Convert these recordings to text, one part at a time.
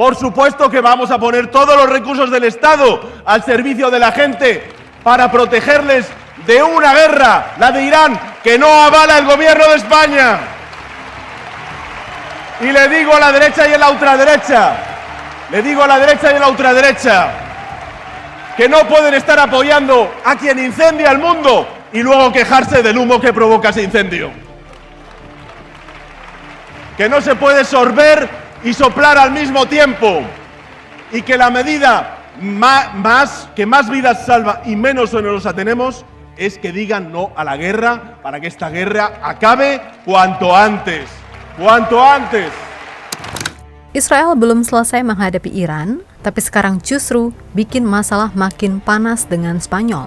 Por supuesto que vamos a poner todos los recursos del Estado al servicio de la gente para protegerles de una guerra, la de Irán, que no avala el gobierno de España. Y le digo a la derecha y a la ultraderecha, que no pueden estar apoyando a quien incendia el mundo y luego quejarse del humo que provoca ese incendio. Que no se puede sorber y soplar al mismo tiempo, y que la medida que más vidas salva y menos onerosa tenemos es que digan no a la guerra para que esta guerra acabe cuanto antes. ¡Cuanto antes! Israel belum selesai menghadapi Iran, tapi sekarang justru bikin masalah makin panas dengan Spanyol.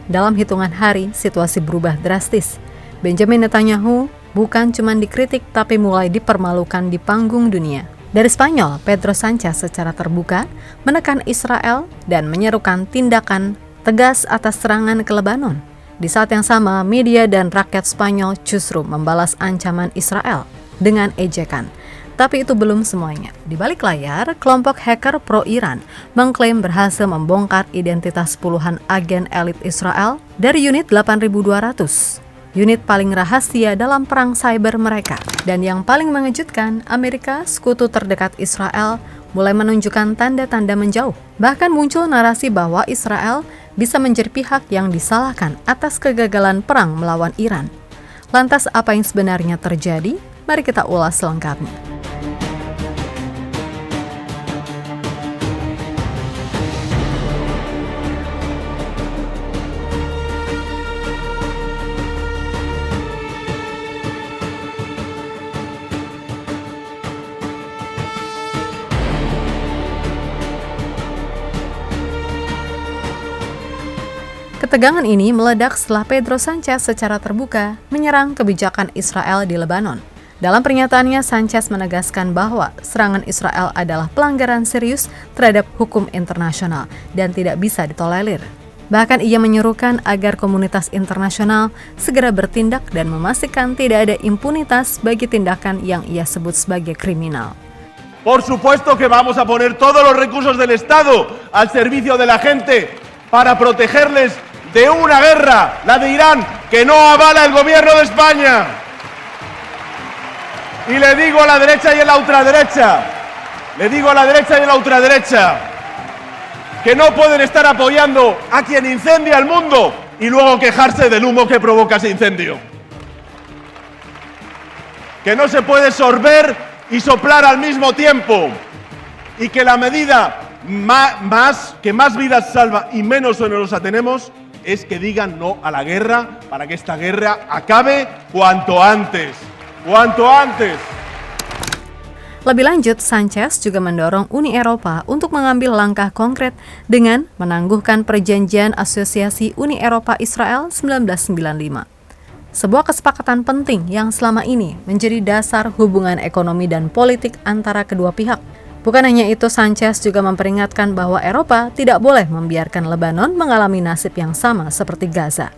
Dalam hitungan hari, situasi berubah drastis. Benjamin Netanyahu bukan cuma dikritik, tapi mulai dipermalukan di panggung dunia. Dari Spanyol, Pedro Sanchez secara terbuka menekan Israel dan menyerukan tindakan tegas atas serangan ke Lebanon. Di saat yang sama, media dan rakyat Spanyol justru membalas ancaman Israel dengan ejekan. Tapi itu belum semuanya. Di balik layar, kelompok hacker pro-Iran mengklaim berhasil membongkar identitas puluhan agen elit Israel dari unit 8200. Unit paling rahasia dalam perang cyber mereka. Dan yang paling mengejutkan, Amerika, sekutu terdekat Israel, mulai menunjukkan tanda-tanda menjauh. Bahkan muncul narasi bahwa Israel bisa menjadi pihak yang disalahkan atas kegagalan perang melawan Iran. Lantas apa yang sebenarnya terjadi? Mari kita ulas selengkapnya. Ketegangan ini meledak setelah Pedro Sanchez secara terbuka menyerang kebijakan Israel di Lebanon. Dalam pernyataannya, Sanchez menegaskan bahwa serangan Israel adalah pelanggaran serius terhadap hukum internasional dan tidak bisa ditolerir. Bahkan ia menyerukan agar komunitas internasional segera bertindak dan memastikan tidak ada impunitas bagi tindakan yang ia sebut sebagai kriminal. Por supuesto que vamos a poner todos los recursos del Estado al servicio de la gente para protegerles de una guerra, la de Irán, que no avala el gobierno de España. Y le digo a la derecha y a la ultraderecha, que no pueden estar apoyando a quien incendia el mundo y luego quejarse del humo que provoca ese incendio. Que no se puede sorber y soplar al mismo tiempo, y que la medida que más vidas salva y menos onerosa tenemos es que digan no a la guerra para que esta guerra acabe cuanto antes. ¡Cuanto antes! Lebih lanjut, Sanchez juga mendorong Uni Eropa untuk mengambil langkah konkret dengan menangguhkan Perjanjian Asosiasi Uni Eropa Israel 1995. Sebuah kesepakatan penting yang selama ini menjadi dasar hubungan ekonomi dan politik antara kedua pihak. Bukan hanya itu, Sanchez juga memperingatkan bahwa Eropa tidak boleh membiarkan Lebanon mengalami nasib yang sama seperti Gaza.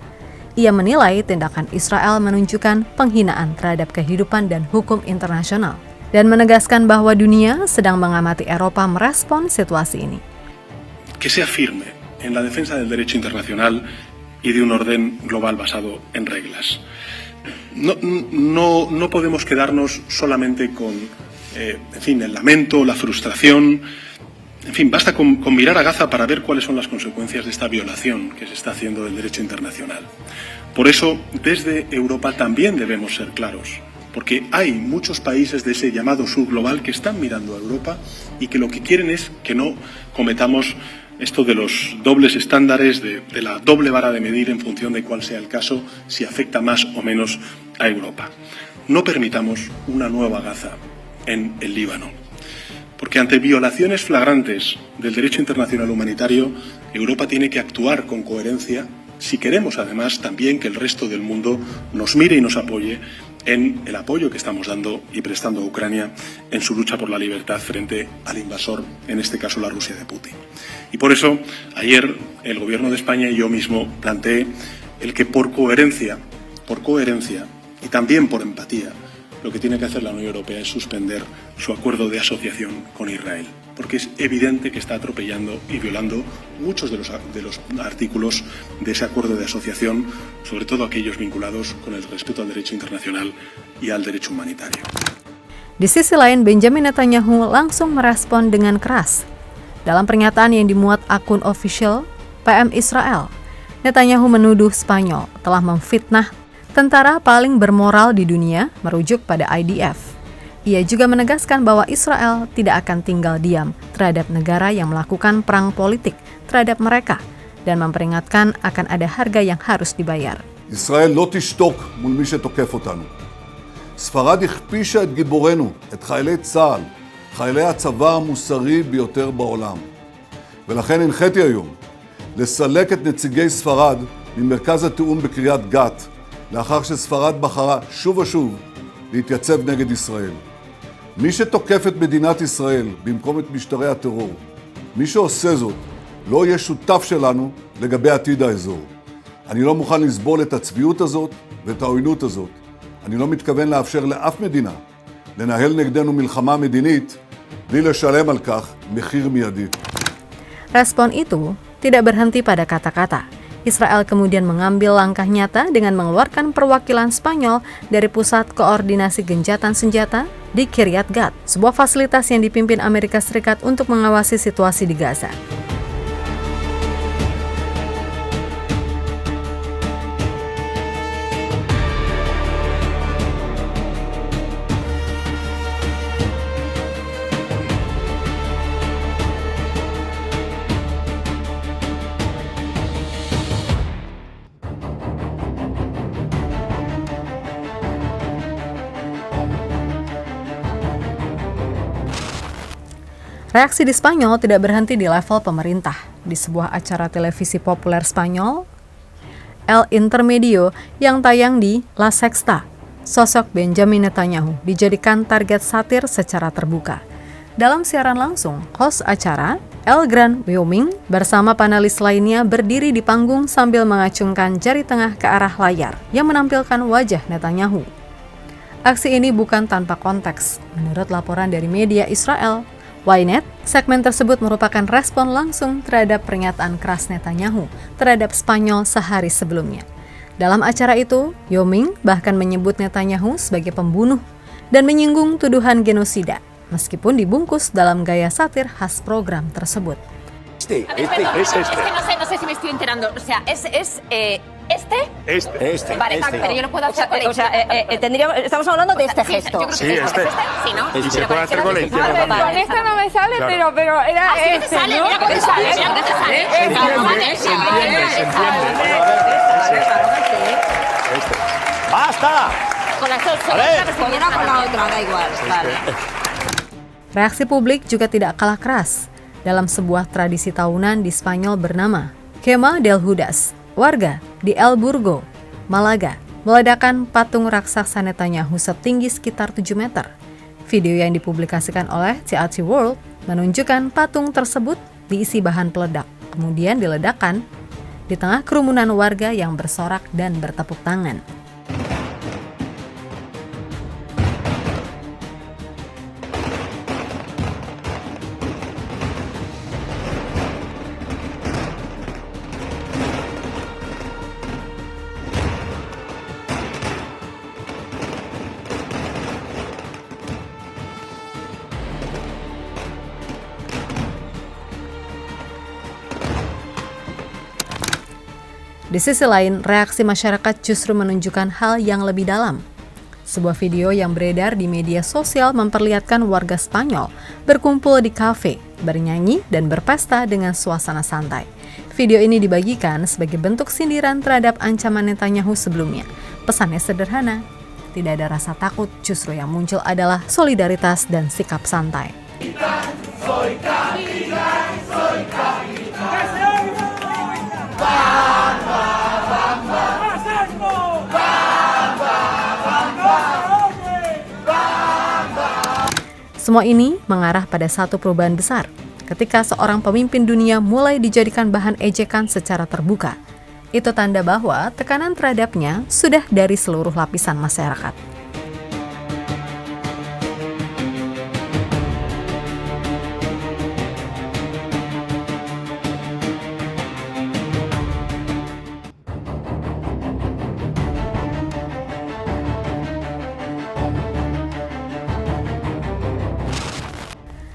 Ia menilai tindakan Israel menunjukkan penghinaan terhadap kehidupan dan hukum internasional, dan menegaskan bahwa dunia sedang mengamati Eropa merespon situasi ini. Que sea firme en la defensa del derecho internacional y de un orden global basado en reglas. No podemos quedarnos solamente con el lamento, la frustración. En fin, basta con mirar a Gaza para ver cuáles son las consecuencias de esta violación que se está haciendo del derecho internacional. Por eso, desde Europa también debemos ser claros, porque hay muchos países de ese llamado sur global que están mirando a Europa y que lo que quieren es que no cometamos esto de los dobles estándares, de la doble vara de medir en función de cuál sea el caso, si afecta más o menos a Europa. No permitamos una nueva Gaza en el Líbano, porque ante violaciones flagrantes del derecho internacional humanitario, Europa tiene que actuar con coherencia si queremos además también que el resto del mundo nos mire y nos apoye en el apoyo que estamos dando y prestando a Ucrania en su lucha por la libertad frente al invasor, en este caso la Rusia de Putin. Y por eso, ayer el Gobierno de España y yo mismo planteé el que por coherencia y también por empatía lo que tiene que hacer la Unión Europea es suspender su acuerdo de asociación con Israel, porque es evidente que está atropellando y violando muchos de los artículos de ese acuerdo de asociación, sobre todo aquellos vinculados con el respeto al derecho internacional y al derecho humanitario. Di sisi lain, Benjamin Netanyahu langsung merespon dengan keras. Dalam pernyataan yang dimuat akun official PM Israel, Netanyahu menuduh Spanyol telah memfitnah tentara paling bermoral di dunia, merujuk pada IDF. Ia juga menegaskan bahwa Israel tidak akan tinggal diam terhadap negara yang melakukan perang politik terhadap mereka dan memperingatkan akan ada harga yang harus dibayar. ישראל לא תשתוק מול מי שתוקף אותנו. ספרד הכפישה את גיבורנו, את חיילי צה"ל, חיילי הצבא המוסרי ביותר בעולם. ולכן הנחיתי היום לסלק את נציגי ספרד ממרכז התיאום בקריית גת, לאחר שספרד בחרה שוב ושוב להתייצב נגד ישראל. מי שתוקף את מדינת ישראל במקום את משטרי הטרור, מי שעושה זאת, לא יהיה שותף שלנו לגבי עתיד האזור. אני לא מוכן לסבול את הצביעות הזאת ואת העוינות הזאת. אני לא מתכוון לאפשר לאף מדינה לנהל נגדנו מלחמה מדינית בלי לשלם על כך מחיר מיידי. Respon itu tidak berhenti pada kata-kata. Israel kemudian mengambil langkah nyata dengan mengeluarkan perwakilan Spanyol dari Pusat Koordinasi Gencatan Senjata di Kiryat Gat, sebuah fasilitas yang dipimpin Amerika Serikat untuk mengawasi situasi di Gaza. Reaksi di Spanyol tidak berhenti di level pemerintah. Di sebuah acara televisi populer Spanyol, El Intermedio yang tayang di La Sexta, sosok Benjamin Netanyahu dijadikan target satir secara terbuka. Dalam siaran langsung, host acara, El Gran Wyoming, bersama panelis lainnya berdiri di panggung sambil mengacungkan jari tengah ke arah layar yang menampilkan wajah Netanyahu. Aksi ini bukan tanpa konteks. Menurut laporan dari media Israel, Ynet, segmen tersebut merupakan respon langsung terhadap pernyataan keras Netanyahu terhadap Spanyol sehari sebelumnya. Dalam acara itu, Wyoming bahkan menyebut Netanyahu sebagai pembunuh dan menyinggung tuduhan genosida, meskipun dibungkus dalam gaya satir khas program tersebut. Es que no sé si me estoy enterando. O sea, ¿este? Vale, pero yo lo puedo hacer con estamos hablando de este gesto. Yo creo que este. Sí, ¿no? Y se puede hacer con la izquierda también. Con esta no me sale, Claro. pero era este, sale, ¿no? mira cómo sale, mira cómo sale. Se entiende. ¡Basta! Con las dos. Con una con la otra, da igual. Vale. Reaksi publik juga tidak kalah keras dalam sebuah tradisi tahunan di Spanyol bernama Quema del Judas. Warga di El Burgo, Malaga, meledakan patung raksasa Netanyahu setinggi sekitar 7 meter. Video yang dipublikasikan oleh TRT World menunjukkan patung tersebut diisi bahan peledak, kemudian diledakkan di tengah kerumunan warga yang bersorak dan bertepuk tangan. Di sisi lain, reaksi masyarakat justru menunjukkan hal yang lebih dalam. Sebuah video yang beredar di media sosial memperlihatkan warga Spanyol berkumpul di kafe, bernyanyi dan berpesta dengan suasana santai. Video ini dibagikan sebagai bentuk sindiran terhadap ancaman Netanyahu sebelumnya. Pesannya sederhana, tidak ada rasa takut, justru yang muncul adalah solidaritas dan sikap santai. Semua ini mengarah pada satu perubahan besar, ketika seorang pemimpin dunia mulai dijadikan bahan ejekan secara terbuka. Itu tanda bahwa tekanan terhadapnya sudah dari seluruh lapisan masyarakat.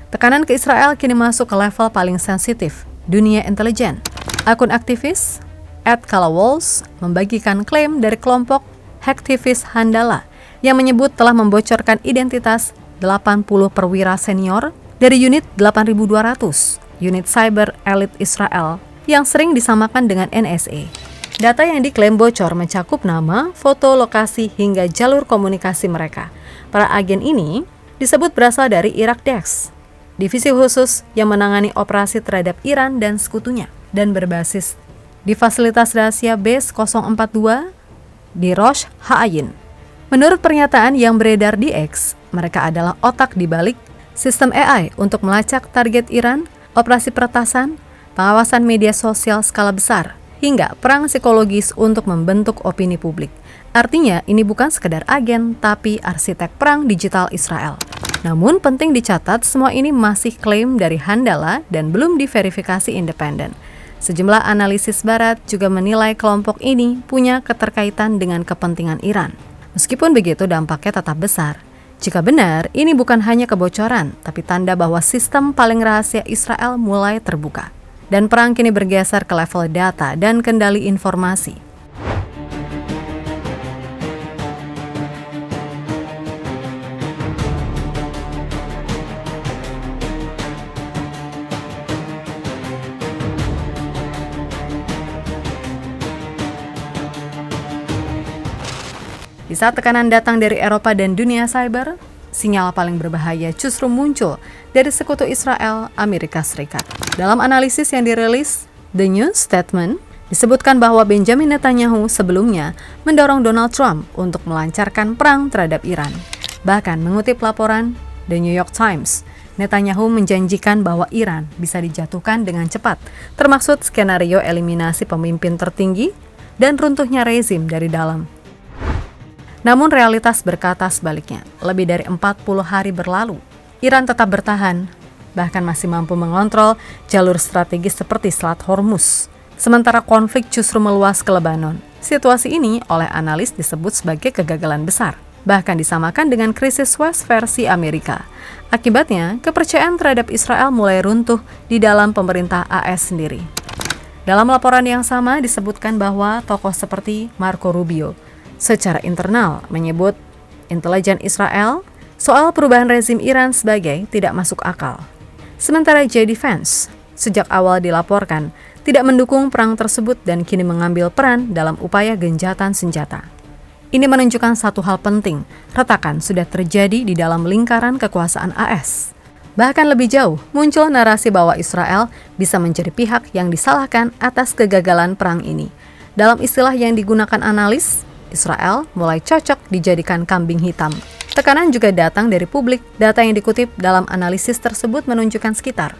Tekanan ke Israel kini masuk ke level paling sensitif, dunia intelijen. Akun aktivis @kalawolves membagikan klaim dari kelompok hacktivis Handala yang menyebut telah membocorkan identitas 80 perwira senior dari unit 8200, unit cyber elit Israel yang sering disamakan dengan NSA. Data yang diklaim bocor mencakup nama, foto, lokasi, hingga jalur komunikasi mereka. Para agen ini disebut berasal dari Iraq Dex, divisi khusus yang menangani operasi terhadap Iran dan sekutunya, dan berbasis di fasilitas rahasia Base 042 di Rosh Ha'ayin. Menurut pernyataan yang beredar di X, mereka adalah otak di balik sistem AI untuk melacak target Iran, operasi peretasan, pengawasan media sosial skala besar, hingga perang psikologis untuk membentuk opini publik. Artinya, ini bukan sekedar agen, tapi arsitek perang digital Israel. Namun, penting dicatat semua ini masih klaim dari Handala dan belum diverifikasi independen. Sejumlah analisis barat juga menilai kelompok ini punya keterkaitan dengan kepentingan Iran. Meskipun begitu, dampaknya tetap besar. Jika benar, ini bukan hanya kebocoran, tapi tanda bahwa sistem paling rahasia Israel mulai terbuka. Dan perang kini bergeser ke level data dan kendali informasi. Di saat tekanan datang dari Eropa dan dunia cyber, sinyal paling berbahaya justru muncul dari sekutu Israel, Amerika Serikat. Dalam analisis yang dirilis The New Statement, disebutkan bahwa Benjamin Netanyahu sebelumnya mendorong Donald Trump untuk melancarkan perang terhadap Iran. Bahkan mengutip laporan The New York Times, Netanyahu menjanjikan bahwa Iran bisa dijatuhkan dengan cepat, termasuk skenario eliminasi pemimpin tertinggi dan runtuhnya rezim dari dalam. Namun realitas berkata sebaliknya, lebih dari 40 hari berlalu, Iran tetap bertahan, bahkan masih mampu mengontrol jalur strategis seperti Selat Hormuz. Sementara konflik justru meluas ke Lebanon. Situasi ini oleh analis disebut sebagai kegagalan besar, bahkan disamakan dengan krisis West versi Amerika. Akibatnya, kepercayaan terhadap Israel mulai runtuh di dalam pemerintah AS sendiri. Dalam laporan yang sama disebutkan bahwa tokoh seperti Marco Rubio secara internal menyebut intelijen Israel soal perubahan rezim Iran sebagai tidak masuk akal. Sementara J.D. Vance sejak awal dilaporkan tidak mendukung perang tersebut dan kini mengambil peran dalam upaya gencatan senjata. Ini menunjukkan satu hal penting, retakan sudah terjadi di dalam lingkaran kekuasaan AS. Bahkan lebih jauh, muncul narasi bahwa Israel bisa menjadi pihak yang disalahkan atas kegagalan perang ini. Dalam istilah yang digunakan analis, Israel mulai cocok dijadikan kambing hitam. Tekanan juga datang dari publik. Data yang dikutip dalam analisis tersebut menunjukkan sekitar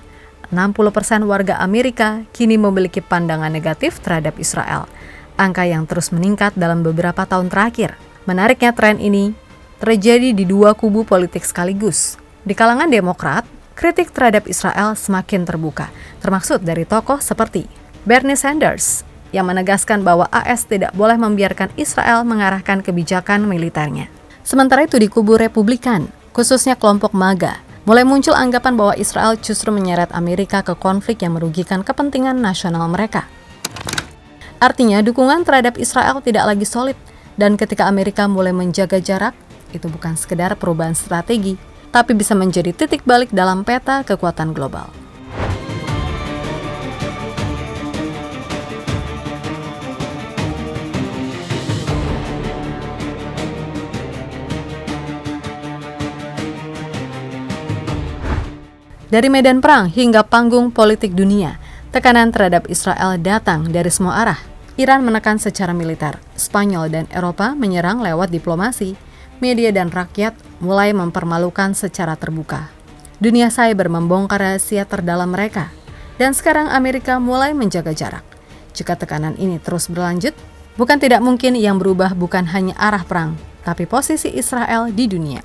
60% warga Amerika kini memiliki pandangan negatif terhadap Israel. Angka yang terus meningkat dalam beberapa tahun terakhir. Menariknya, tren ini terjadi di dua kubu politik sekaligus. Di kalangan Demokrat, kritik terhadap Israel semakin terbuka, termasuk dari tokoh seperti Bernie Sanders yang menegaskan bahwa AS tidak boleh membiarkan Israel mengarahkan kebijakan militernya. Sementara itu di kubu Republikan, khususnya kelompok MAGA, mulai muncul anggapan bahwa Israel justru menyeret Amerika ke konflik yang merugikan kepentingan nasional mereka. Artinya, dukungan terhadap Israel tidak lagi solid, dan ketika Amerika mulai menjaga jarak, itu bukan sekedar perubahan strategi, tapi bisa menjadi titik balik dalam peta kekuatan global. Dari medan perang hingga panggung politik dunia, tekanan terhadap Israel datang dari semua arah. Iran menekan secara militer, Spanyol dan Eropa menyerang lewat diplomasi, media dan rakyat mulai mempermalukan secara terbuka. Dunia cyber membongkar rahasia terdalam mereka, dan sekarang Amerika mulai menjaga jarak. Jika tekanan ini terus berlanjut, bukan tidak mungkin yang berubah bukan hanya arah perang, tapi posisi Israel di dunia.